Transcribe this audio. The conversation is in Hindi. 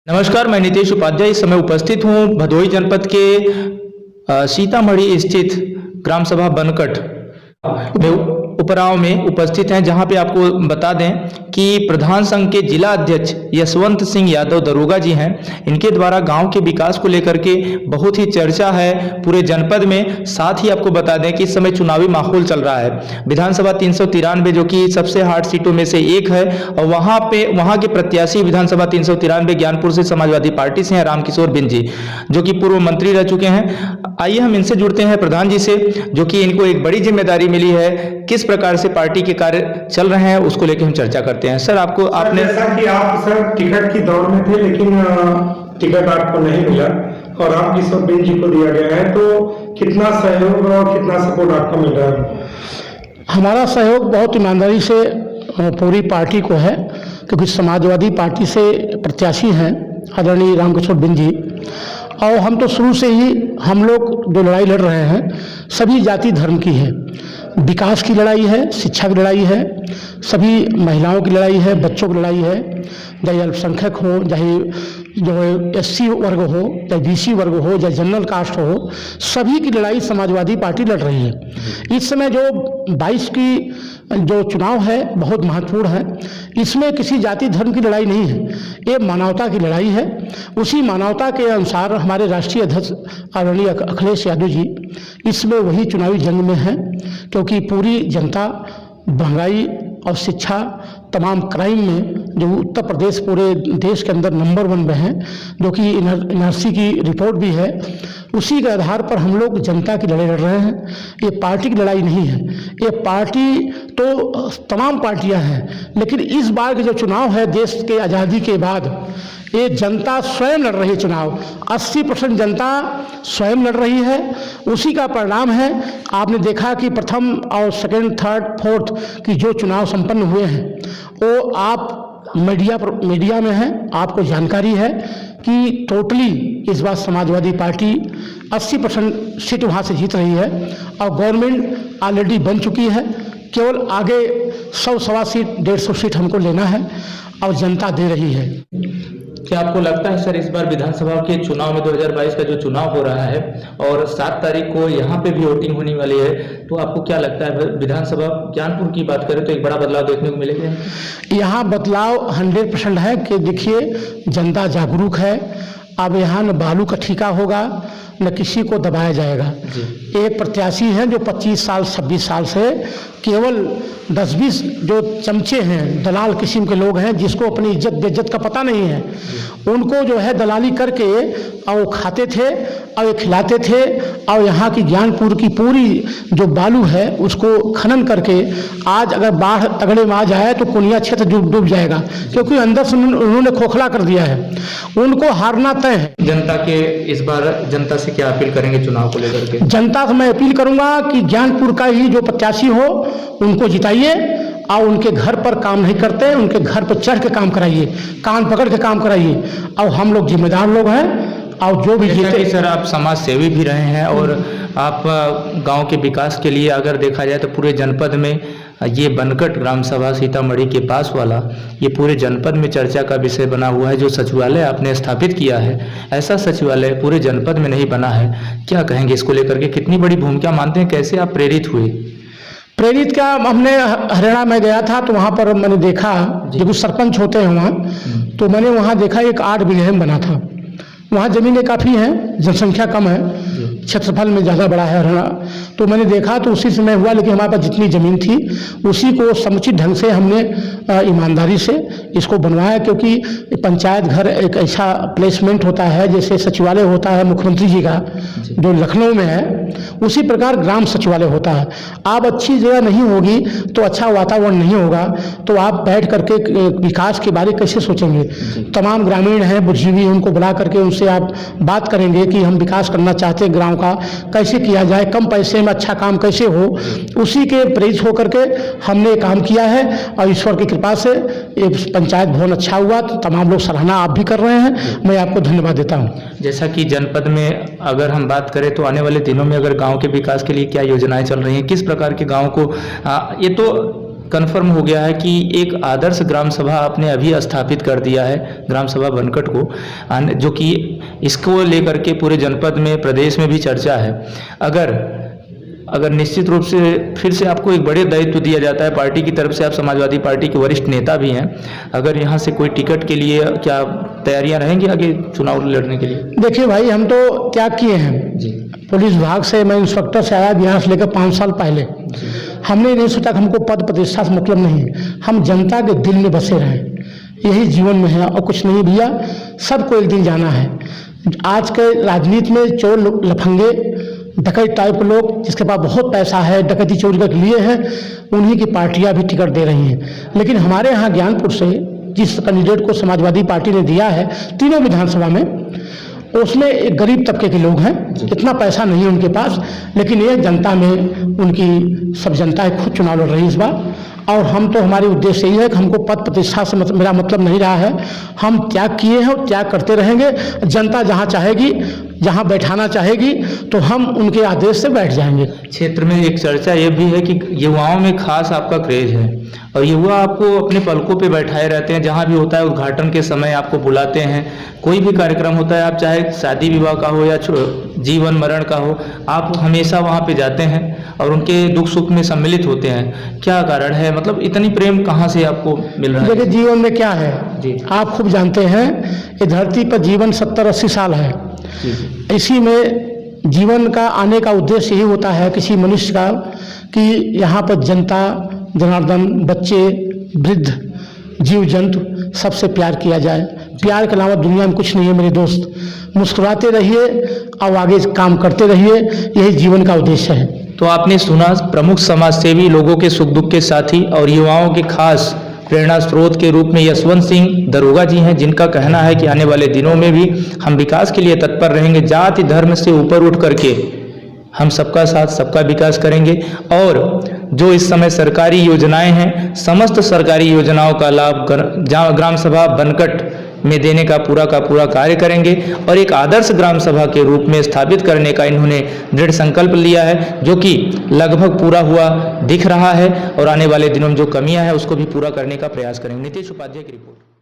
नमस्कार, मैं नितेश उपाध्याय इस समय उपस्थित हूँ भदोही जनपद के सीतामढ़ी स्थित ग्राम सभा बनकट में उपराव में उपस्थित हैं, जहां पे आपको बता दें कि प्रधान संघ के जिला अध्यक्ष यशवंत सिंह यादव दरोगा जी हैं। इनके द्वारा गांव के विकास को लेकर के बहुत ही चर्चा है पूरे जनपद में। साथ ही आपको बता दें कि इस समय चुनावी माहौल चल रहा है। विधानसभा 393 जो कि सबसे हार्ड सीटों में से एक है, और वहां के प्रत्याशी विधानसभा 393 ज्ञानपुर से समाजवादी पार्टी से हैं रामकिशोर बिंद जी, जो कि पूर्व मंत्री रह चुके हैं। आइए हम इनसे जुड़ते हैं प्रधान जी से, जो कि इनको एक बड़ी जिम्मेदारी मिली है। किस प्रकार से पार्टी के कार्य चल रहे हैं उसको लेकर हम चर्चा करते हैं। सर, आपने जैसा कि आप सर टिकट की दौड़ में थे, लेकिन टिकट आपको नहीं मिला और रामकिशोर बिंद जी को दिया गया है, तो कितना सहयोग और कितना सपोर्ट आपको मिल रहा है? हमारा सहयोग बहुत ईमानदारी से पूरी पार्टी को है, क्योंकि समाजवादी पार्टी से प्रत्याशी हैं आदरणीय रामकिशोर बिंद जी, और हम तो शुरू से ही हम लोग जो लड़ाई लड़ रहे हैं सभी जाति धर्म की है। विकास की लड़ाई है, शिक्षा की लड़ाई है, सभी महिलाओं की लड़ाई है, बच्चों की लड़ाई है, चाहे अल्पसंख्यक हो, चाहे जो SC वर्ग हो, चाहे BC वर्ग हो, चाहे जनरल कास्ट हो, सभी की लड़ाई समाजवादी पार्टी लड़ रही है। इस समय जो 22 की जो चुनाव है बहुत महत्वपूर्ण है। इसमें किसी जाति धर्म की लड़ाई नहीं है, ये मानवता की लड़ाई है। उसी मानवता के अनुसार हमारे राष्ट्रीय अध्यक्ष आदरणीय अखिलेश यादव जी इसमें वही चुनावी जंग में हैं, क्योंकि पूरी जनता महंगाई और शिक्षा तमाम क्राइम में जो उत्तर प्रदेश पूरे देश के अंदर नंबर 1 में है, जो कि NRC की रिपोर्ट भी है, उसी के आधार पर हम लोग जनता की लड़ाई लड़ रहे हैं। ये पार्टी की लड़ाई नहीं है। ये पार्टी तो तमाम पार्टियां हैं, लेकिन इस बार के जो चुनाव है देश के आज़ादी के बाद, ये जनता स्वयं लड़ रही है चुनाव। 80% जनता स्वयं लड़ रही है। उसी का परिणाम है। आपने देखा कि प्रथम और सेकंड, थर्ड, फोर्थ की जो चुनाव संपन्न हुए हैं वो आप मीडिया में है, आपको जानकारी है कि टोटली इस बार समाजवादी पार्टी 80% सीट वहाँ से जीत रही है, और गवर्नमेंट ऑलरेडी बन चुकी है। केवल आगे 100-125 सीट, 150 सीट हमको लेना है, और जनता दे रही है। क्या आपको लगता है सर, इस बार विधानसभा के चुनाव में 2022 का जो चुनाव हो रहा है और 7 तारीख को यहाँ पे भी वोटिंग होने वाली है, तो आपको क्या लगता है विधानसभा ज्ञानपुर की बात करें तो एक बड़ा बदलाव देखने को मिलेगा? यहाँ बदलाव 100% है कि देखिए जनता जागरूक है। अब यहाँ न बालू का ठेका होगा, न किसी को दबाया जाएगा। एक प्रत्याशी हैं जो 25 साल 26 साल से केवल 10-20 जो चमचे हैं, दलाल किस्म के लोग हैं, जिसको अपनी इज्जत बेइज्जत का पता नहीं है, उनको जो है दलाली करके और खाते थे और खिलाते थे, और यहाँ की ज्ञानपुर की पूरी जो बालू है उसको खनन करके आज अगर बाढ़ तगड़े में आ जाए तो कुनिया क्षेत्र डूब जाएगा, क्योंकि अंदर से उन्होंने खोखला कर दिया है। उनको हारना तय है। जनता के इस बार जनता से क्या अपील करेंगे चुनाव को लेकर के? जनता से मैं अपील करूंगा कि ज्ञानपुर का ही जो प्रत्याशी हो उनको जिताइए, और उनके घर पर काम नहीं करते, उनके घर पर चढ़ के काम कराइए, कान पकड़ के काम कराइए, और हम लोग जिम्मेदार लोग हैं। और जो भी जीते। सर, आप समाज सेवी भी रहे हैं, और आप गांव के विकास के लिए अगर देखा जाए तो पूरे जनपद में ये बनकट ग्राम सभा सीतामढ़ी के पास वाला ये पूरे जनपद में चर्चा का विषय बना हुआ है। जो सचिवालय आपने स्थापित किया है, ऐसा सचिवालय पूरे जनपद में नहीं बना है। क्या कहेंगे इसको लेकर के? कितनी बड़ी भूमिका मानते हैं? कैसे आप प्रेरित हुए? प्रेरित क्या, हमने हरियाणा में गया था तो वहाँ पर मैंने देखा, जब सरपंच होते हैं वहाँ, तो मैंने वहाँ देखा एक 8 बीघे में बना था। वहाँ ज़मीनें काफ़ी हैं, जनसंख्या कम है, क्षेत्रफल में ज़्यादा बड़ा है हरियाणा। तो मैंने देखा तो उसी समय हुआ, लेकिन हमारे पास जितनी ज़मीन थी उसी को समुचित ढंग से हमने ईमानदारी से इसको बनवाया, क्योंकि पंचायत घर एक ऐसा प्लेसमेंट होता है जैसे सचिवालय होता है मुख्यमंत्री जी का जो लखनऊ में है, उसी प्रकार ग्राम सचिवालय होता है। आप अच्छी जगह नहीं होगी तो अच्छा वातावरण नहीं होगा, तो आप बैठ करके विकास के बारे कैसे सोचेंगे? तमाम ग्रामीण हैं, बुद्धिजीवी, उनको बुला करके उनसे आप बात करेंगे कि हम विकास करना चाहते हैं गाँव का, कैसे किया जाए, कम पैसे में अच्छा काम कैसे हो। उसी के प्रेरित होकर के हमने काम किया है, और ईश्वर की कृपा से ये पंचायत भवन अच्छा हुआ। तो तमाम लोग सराहना आप भी कर रहे हैं, मैं आपको धन्यवाद देता हूँ। जैसा कि जनपद में अगर हम बात करें तो आने वाले दिनों में अगर गांव के विकास के लिए क्या योजनाएं चल रही हैं, किस प्रकार के गांव को ये तो कंफर्म हो गया है कि एक आदर्श ग्राम सभा आपने अभी स्थापित कर दिया है ग्राम सभा बनकट को, जो कि इसको लेकर के पूरे जनपद में, प्रदेश में भी चर्चा है। अगर निश्चित रूप से फिर से आपको एक बड़े दायित्व दिया जाता है पार्टी की तरफ से, आप समाजवादी पार्टी के वरिष्ठ नेता भी हैं, अगर यहाँ से कोई टिकट के लिए क्या तैयारियां रहेंगी आगे चुनाव लड़ने के लिए? देखिए भाई, हम तो त्याग किए हैं जी। पुलिस विभाग से मैं इंस्पेक्टर से आया बिहार से लेकर 5 साल पहले। हमने नहीं सोचा कि हमको पद प्रतिष्ठा से मतलब नहीं है, हम जनता के दिल में बसे रहें, यही जीवन में है और कुछ नहीं भैया। सबको एक दिन जाना है। आज के राजनीति में चोर लफंगे डकैत टाइप के लोग, जिसके पास बहुत पैसा है, डकैती चोरी कर लिए हैं, उन्हीं की पार्टियां भी टिकट दे रही हैं। लेकिन हमारे यहाँ ज्ञानपुर से जिस कैंडिडेट को समाजवादी पार्टी ने दिया है 3 विधानसभा में, उसमें एक गरीब तबके के लोग हैं, इतना पैसा नहीं है उनके पास, लेकिन ये जनता में उनकी सब जनता खुद चुनाव लड़ रही है इस बार। और हम तो, हमारी उद्देश्य यही है कि हमको पद प्रतिष्ठा से मेरा मतलब नहीं रहा है। हम त्याग किए हैं और त्याग करते रहेंगे। जनता जहाँ चाहेगी, जहाँ बैठाना चाहेगी, तो हम उनके आदेश से बैठ जाएंगे। क्षेत्र में एक चर्चा ये भी है कि युवाओं में खास आपका क्रेज है और युवा आपको अपने पलकों पे बैठाए रहते हैं। जहाँ भी होता है उद्घाटन के समय आपको बुलाते हैं, कोई भी कार्यक्रम होता है, आप चाहे शादी विवाह का हो या जीवन मरण का हो, आप हमेशा वहाँ पे जाते हैं और उनके दुख सुख में सम्मिलित होते हैं। क्या कारण है, मतलब इतनी प्रेम कहाँ से आपको मिल रहा है? देखिए, जीवन में क्या है जी, आप खूब जानते हैं, ये धरती पर जीवन 70-80 साल है। इसी में जीवन का आने का उद्देश्य यही होता है किसी मनुष्य का कि यहाँ पर जनता जनार्दन, बच्चे, वृद्ध, जीव जंतु सबसे प्यार किया जाए। प्यार के अलावा दुनिया में कुछ नहीं है मेरे दोस्त। मुस्कुराते रहिए और आगे काम करते रहिए, यही जीवन का उद्देश्य है। तो आपने सुना प्रमुख समाजसेवी, लोगों के सुख दुख के साथी और युवाओं के खास प्रेरणा स्रोत के रूप में यशवंत सिंह दरोगा जी हैं, जिनका कहना है कि आने वाले दिनों में भी हम विकास के लिए तत्पर रहेंगे। जाति धर्म से ऊपर उठ करके हम सबका साथ, सबका विकास करेंगे और जो इस समय सरकारी योजनाएं हैं, समस्त सरकारी योजनाओं का लाभ ग्राम सभा बनकट में देने का पूरा कार्य करेंगे और एक आदर्श ग्राम सभा के रूप में स्थापित करने का इन्होंने दृढ़ संकल्प लिया है, जो कि लगभग पूरा हुआ दिख रहा है और आने वाले दिनों में जो कमियां हैं उसको भी पूरा करने का प्रयास करेंगे। नीतीश उपाध्याय की रिपोर्ट।